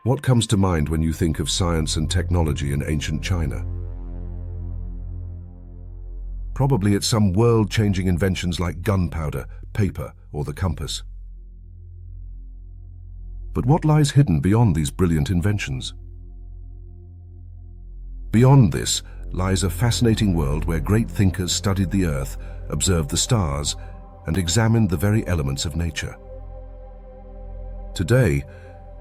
What comes to mind when you think of science and technology in ancient China? Probably it's some world-changing inventions like gunpowder, paper, or the compass. But what lies hidden beyond these brilliant inventions? Beyond this lies a fascinating world where great thinkers studied the earth, observed the stars, and examined the very elements of nature. Today,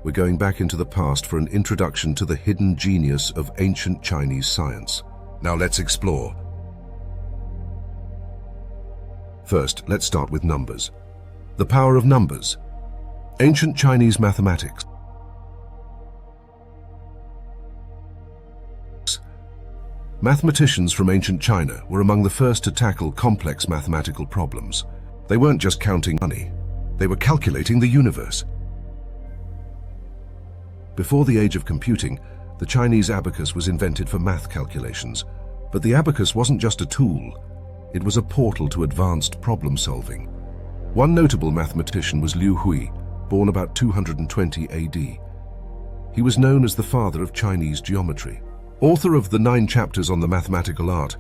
we're going back into the past for an introduction to the hidden genius of ancient Chinese science. Now let's explore. First, let's start with numbers. The power of numbers. Ancient Chinese mathematics. Mathematicians from ancient China were among the first to tackle complex mathematical problems. They weren't just counting money, they were calculating the universe. Before the age of computing, the Chinese abacus was invented for math calculations. But the abacus wasn't just a tool, it was a portal to advanced problem solving. One notable mathematician was Liu Hui, born about 220 AD. He was known as the father of Chinese geometry. Author of the 9 chapters on the mathematical art,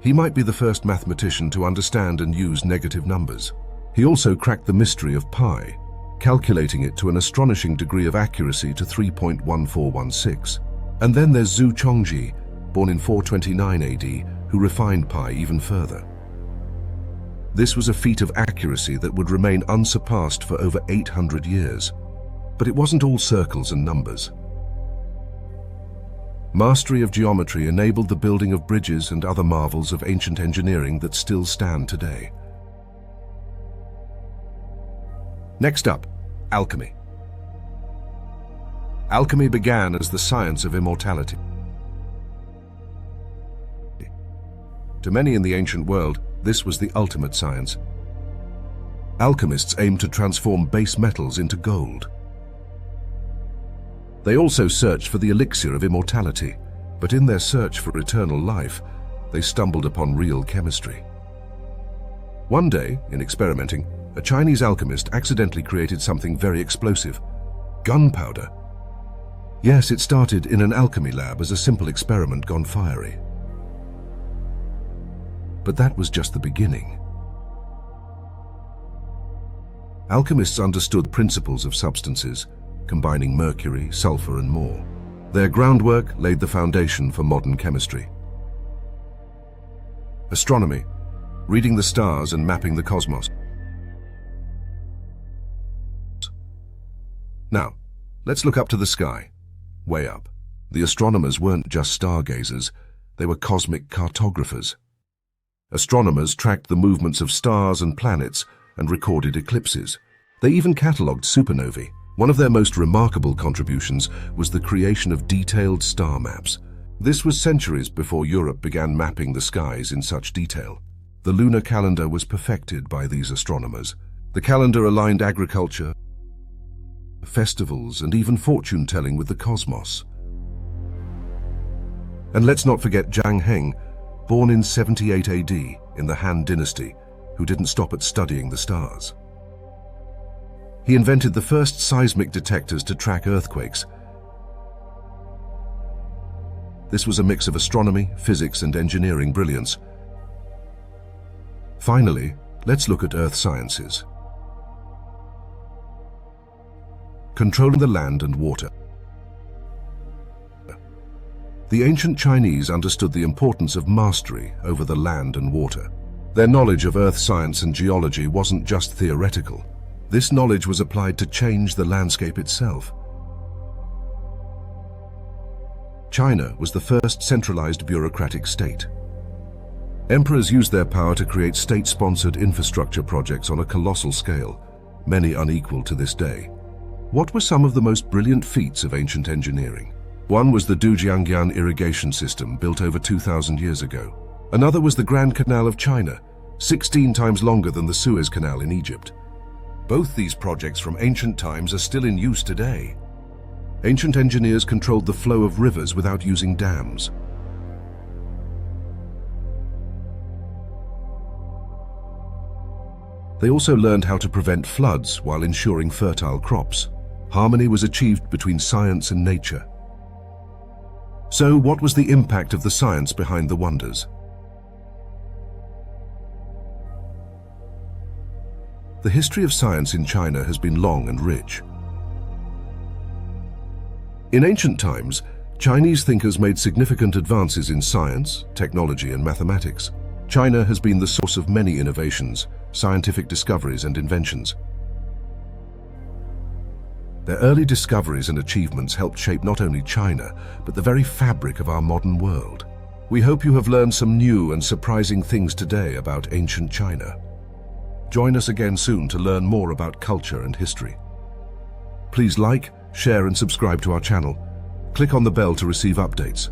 he might be the first mathematician to understand and use negative numbers. He also cracked the mystery of pi, calculating it to an astonishing degree of accuracy to 3.1416. And then there's Zhu Chongji, born in 429 AD, who refined pi even further. This was a feat of accuracy that would remain unsurpassed for over 800 years. But it wasn't all circles and numbers. Mastery of geometry enabled the building of bridges and other marvels of ancient engineering that still stand today. Next up, alchemy. Alchemy began as the science of immortality. To many in the ancient world, this was the ultimate science. Alchemists aimed to transform base metals into gold. They also searched for the elixir of immortality, but in their search for eternal life, they stumbled upon real chemistry. One day, in experimenting, a Chinese alchemist accidentally created something very explosive: gunpowder. Yes, it started in an alchemy lab as a simple experiment gone fiery. But that was just the beginning. Alchemists understood principles of substances, combining mercury, sulfur, and more. Their groundwork laid the foundation for modern chemistry. Astronomy, reading the stars and mapping the cosmos. Now, let's look up to the sky, way up. The astronomers weren't just stargazers, they were cosmic cartographers. Astronomers tracked the movements of stars and planets and recorded eclipses. They even catalogued supernovae. One of their most remarkable contributions was the creation of detailed star maps. This was centuries before Europe began mapping the skies in such detail. The lunar calendar was perfected by these astronomers. The calendar aligned agriculture, festivals, and even fortune-telling with the cosmos. And let's not forget Zhang Heng, born in 78 AD in the Han Dynasty, who didn't stop at studying the stars. He invented the first seismic detectors to track earthquakes. This was a mix of astronomy, physics, and engineering brilliance. Finally, let's look at earth sciences. Controlling the land and water. The ancient Chinese understood the importance of mastery over the land and water. Their knowledge of earth science and geology wasn't just theoretical. This knowledge was applied to change the landscape itself. China was the first centralized bureaucratic state. Emperors used their power to create state-sponsored infrastructure projects on a colossal scale, many unequal to this day. What were some of the most brilliant feats of ancient engineering? One was the Dujiangyan irrigation system built over 2,000 years ago. Another was the Grand Canal of China, 16 times longer than the Suez Canal in Egypt. Both these projects from ancient times are still in use today. Ancient engineers controlled the flow of rivers without using dams. They also learned how to prevent floods while ensuring fertile crops. Harmony was achieved between science and nature. So, what was the impact of the science behind the wonders? The history of science in China has been long and rich. In ancient times, Chinese thinkers made significant advances in science, technology, and mathematics. China has been the source of many innovations, scientific discoveries, and inventions. Their early discoveries and achievements helped shape not only China, but the very fabric of our modern world. We hope you have learned some new and surprising things today about ancient China. Join us again soon to learn more about culture and history. Please like, share, and subscribe to our channel. Click on the bell to receive updates.